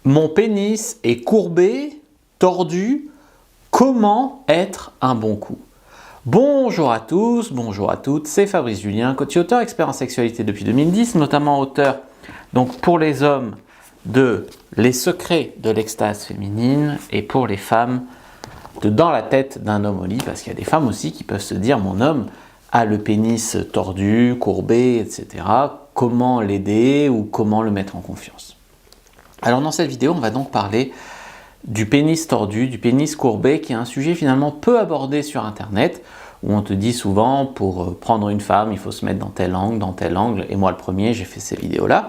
Mon pénis est courbé, tordu. Comment être un bon coup? Bonjour à tous, bonjour à toutes, c'est Fabrice Julien, coach et auteur, expert en sexualité depuis 2010, notamment auteur donc pour les hommes de Les secrets de l'extase féminine et pour les femmes de Dans la tête d'un homme au lit, parce qu'il y a des femmes aussi qui peuvent se dire mon homme a le pénis tordu, courbé, etc. Comment l'aider ou comment le mettre en confiance? Alors dans cette vidéo, on va donc parler du pénis tordu, du pénis courbé, qui est un sujet finalement peu abordé sur internet, où on te dit souvent pour prendre une femme, il faut se mettre dans tel angle, et moi le premier, j'ai fait ces vidéos-là,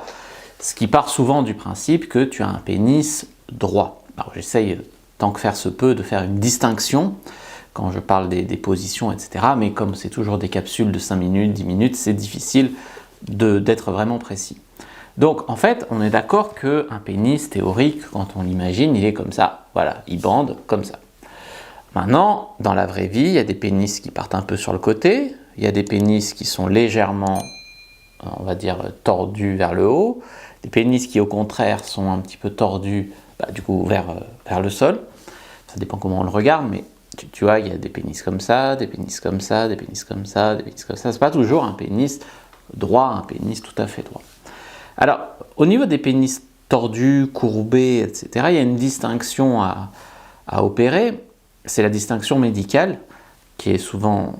ce qui part souvent du principe que tu as un pénis droit. Alors j'essaye, tant que faire se peut, de faire une distinction quand je parle des positions, etc. Mais comme c'est toujours des capsules de 5 minutes, 10 minutes, c'est difficile d'être vraiment précis. Donc en fait, on est d'accord qu'un pénis théorique, quand on l'imagine, il est comme ça. Voilà, il bande comme ça. Maintenant, dans la vraie vie, il y a des pénis qui partent un peu sur le côté, il y a des pénis qui sont légèrement, on va dire, tordus vers le haut, des pénis qui au contraire sont un petit peu tordus, du coup, vers le sol. Ça dépend comment on le regarde, mais tu vois, il y a des pénis comme ça, des pénis comme ça, des pénis comme ça, des pénis comme ça. C'est pas toujours un pénis droit, un pénis tout à fait droit. Alors, au niveau des pénis tordus, courbés, etc., il y a une distinction à opérer. C'est la distinction médicale, qui est souvent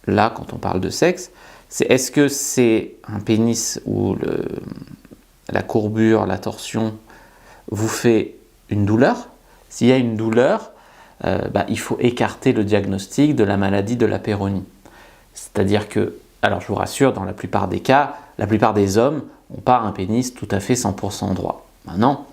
là quand on parle de sexe. C'est est-ce que c'est un pénis où la courbure, la torsion vous fait une douleur? S'il y a une douleur, il faut écarter le diagnostic de la maladie de la péronie. C'est-à-dire que, alors je vous rassure, dans la plupart des cas, la plupart des hommes n'ont pas un pénis tout à fait 100% droit. Maintenant,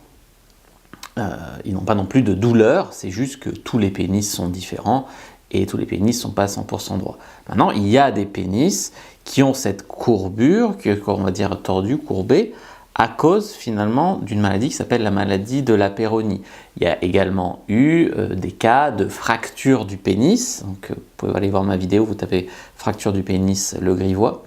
ils n'ont pas non plus de douleur, c'est juste que tous les pénis sont différents et tous les pénis ne sont pas 100% droits. Maintenant, il y a des pénis qui ont cette courbure, qu'on va dire tordue, courbée, à cause finalement d'une maladie qui s'appelle la maladie de la péronie. Il y a également eu des cas de fracture du pénis, donc vous pouvez aller voir ma vidéo, vous tapez fracture du pénis le grivois,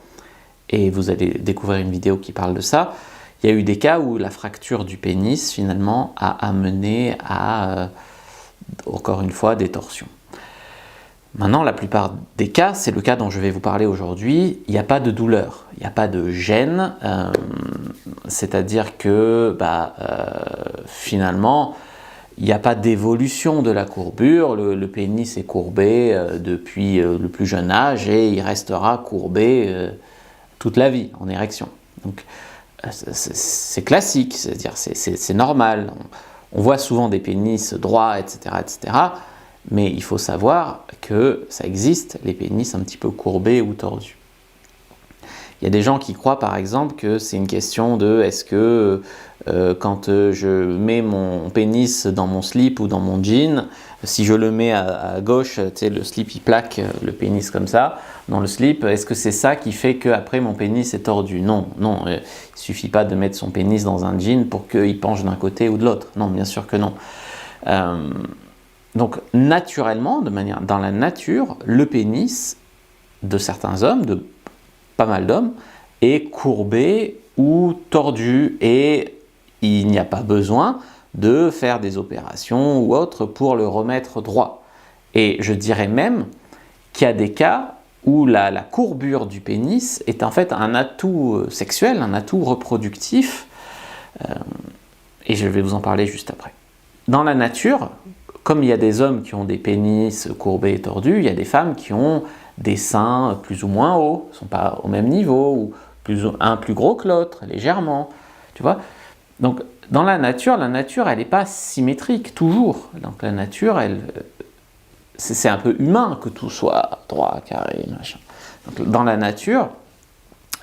et vous allez découvrir une vidéo qui parle de ça. Il y a eu des cas où la fracture du pénis finalement a amené à, encore une fois, des torsions. Maintenant, la plupart des cas, c'est le cas dont je vais vous parler aujourd'hui, il n'y a pas de douleur, il n'y a pas de gêne, c'est-à-dire que finalement, il n'y a pas d'évolution de la courbure, le pénis est courbé depuis le plus jeune âge et il restera courbé toute la vie en érection. Donc c'est classique, c'est-à-dire c'est normal, on voit souvent des pénis droits, etc., etc., mais il faut savoir que ça existe, les pénis un petit peu courbés ou tordus. Il y a des gens qui croient par exemple que c'est une question de est-ce que quand je mets mon pénis dans mon slip ou dans mon jean, si je le mets à gauche, le slip il plaque le pénis comme ça dans le slip, est-ce que c'est ça qui fait qu'après mon pénis est tordu? Non, non, il ne suffit pas de mettre son pénis dans un jean pour qu'il penche d'un côté ou de l'autre. Non, bien sûr que non. Donc naturellement, dans la nature, le pénis de certains hommes, de pas mal d'hommes, est courbé ou tordu et il n'y a pas besoin de faire des opérations ou autres pour le remettre droit. Et je dirais même qu'il y a des cas où la courbure du pénis est en fait un atout sexuel, un atout reproductif, et je vais vous en parler juste après. Dans la nature, comme il y a des hommes qui ont des pénis courbés et tordus, il y a des femmes qui ont des seins plus ou moins hauts, ne sont pas au même niveau, ou un plus gros que l'autre, légèrement, tu vois. Donc dans la nature, elle n'est pas symétrique, toujours. Donc la nature, c'est un peu humain que tout soit droit, carré, machin. Donc, dans la nature,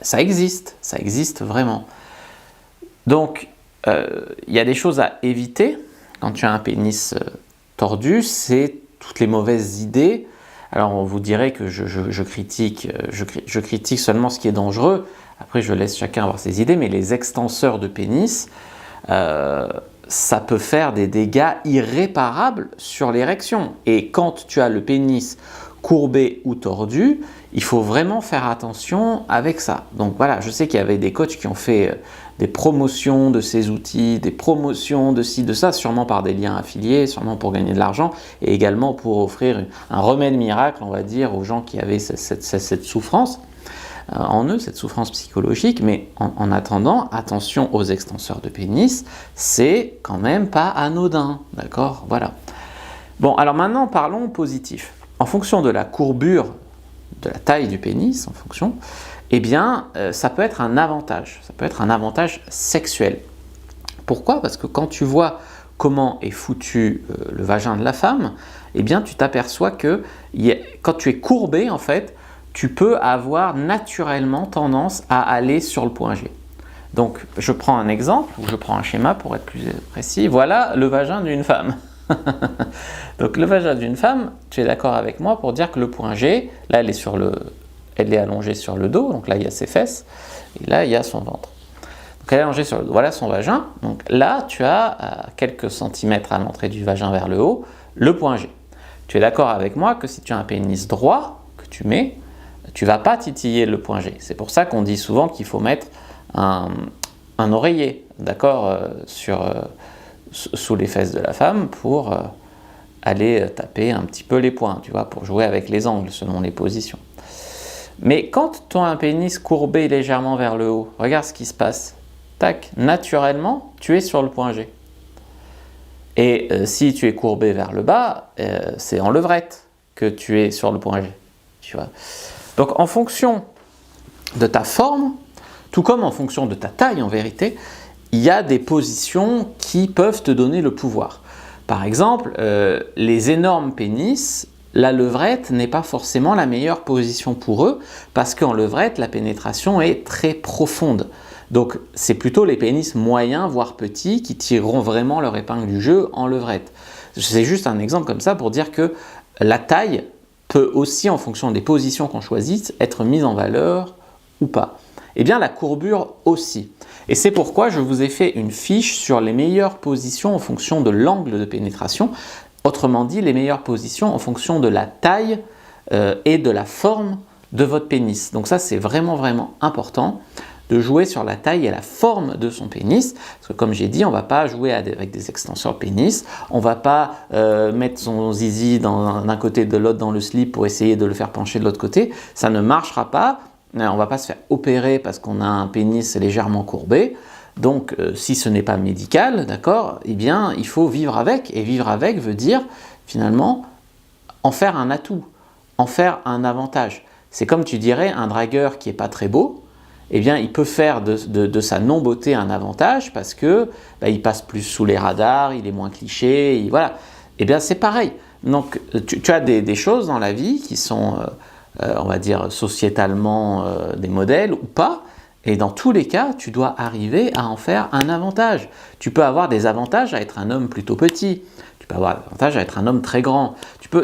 ça existe vraiment. Donc il y a des choses à éviter quand tu as un pénis tordu, c'est toutes les mauvaises idées. Alors on vous dirait que je critique seulement ce qui est dangereux, après je laisse chacun avoir ses idées, mais les extenseurs de pénis, ça peut faire des dégâts irréparables sur l'érection. Et quand tu as le pénis courbé ou tordu, il faut vraiment faire attention avec ça. Donc voilà, je sais qu'il y avait des coachs qui ont fait des promotions de ces outils, des promotions de ci, de ça, sûrement par des liens affiliés, sûrement pour gagner de l'argent, et également pour offrir un remède miracle, on va dire, aux gens qui avaient cette souffrance en eux, cette souffrance psychologique. Mais en attendant, attention aux extenseurs de pénis, c'est quand même pas anodin, d'accord? Voilà. Bon, alors maintenant, parlons positif. En fonction de la courbure, de la taille du pénis, en fonction, eh bien, ça peut être un avantage. Ça peut être un avantage sexuel. Pourquoi? Parce que quand tu vois comment est foutu le vagin de la femme, eh bien, tu t'aperçois que quand tu es courbé, en fait, tu peux avoir naturellement tendance à aller sur le point G. Donc, je prends un exemple, ou je prends un schéma pour être plus précis. Voilà le vagin d'une femme. Donc le vagin d'une femme, tu es d'accord avec moi pour dire que le point G, là elle est allongée sur le dos, donc là il y a ses fesses, et là il y a son ventre. Donc elle est allongée sur le dos, voilà son vagin, donc là tu as à quelques centimètres à l'entrée du vagin vers le haut, le point G. Tu es d'accord avec moi que si tu as un pénis droit que tu mets, tu ne vas pas titiller le point G. C'est pour ça qu'on dit souvent qu'il faut mettre un oreiller, d'accord, sous les fesses de la femme pour aller taper un petit peu les points, tu vois, pour jouer avec les angles selon les positions. Mais quand tu as un pénis courbé légèrement vers le haut, regarde ce qui se passe. Tac, naturellement, tu es sur le point G. Et si tu es courbé vers le bas, c'est en levrette que tu es sur le point G. Tu vois. Donc en fonction de ta forme, tout comme en fonction de ta taille en vérité, il y a des positions qui peuvent te donner le pouvoir. Par exemple, les énormes pénis, la levrette n'est pas forcément la meilleure position pour eux, parce qu'en levrette, la pénétration est très profonde. Donc c'est plutôt les pénis moyens, voire petits, qui tireront vraiment leur épingle du jeu en levrette. C'est juste un exemple comme ça pour dire que la taille peut aussi, en fonction des positions qu'on choisit, être mise en valeur ou pas. Eh bien la courbure aussi. Et c'est pourquoi je vous ai fait une fiche sur les meilleures positions en fonction de l'angle de pénétration. Autrement dit, les meilleures positions en fonction de la taille et de la forme de votre pénis. Donc ça, c'est vraiment, vraiment important de jouer sur la taille et la forme de son pénis. Parce que comme j'ai dit, on ne va pas jouer avec des extenseurs pénis. On ne va pas mettre son zizi d'un côté de l'autre dans le slip pour essayer de le faire pencher de l'autre côté. Ça ne marchera pas. On ne va pas se faire opérer parce qu'on a un pénis légèrement courbé. Donc, si ce n'est pas médical, d'accord, eh bien, il faut vivre avec. Et vivre avec veut dire, finalement, en faire un atout, en faire un avantage. C'est comme tu dirais, un dragueur qui n'est pas très beau, eh bien, il peut faire de sa non-beauté un avantage parce que il passe plus sous les radars, il est moins cliché, voilà. Eh bien, c'est pareil. Donc, tu as des choses dans la vie qui sont... on va dire sociétalement des modèles ou pas, et dans tous les cas, tu dois arriver à en faire un avantage. Tu peux avoir des avantages à être un homme plutôt petit, tu peux avoir des avantages à être un homme très grand,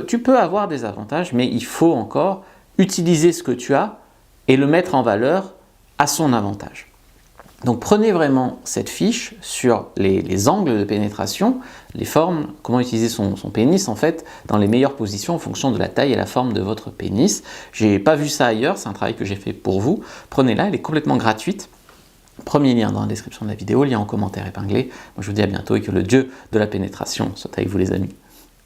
tu peux avoir des avantages, mais il faut encore utiliser ce que tu as et le mettre en valeur à son avantage. Donc prenez vraiment cette fiche sur les angles de pénétration, les formes, comment utiliser son pénis en fait dans les meilleures positions en fonction de la taille et la forme de votre pénis. J'ai pas vu ça ailleurs, c'est un travail que j'ai fait pour vous. Prenez-la, elle est complètement gratuite. Premier lien dans la description de la vidéo, lien en commentaire épinglé. Moi je vous dis à bientôt et que le dieu de la pénétration soit avec vous les amis.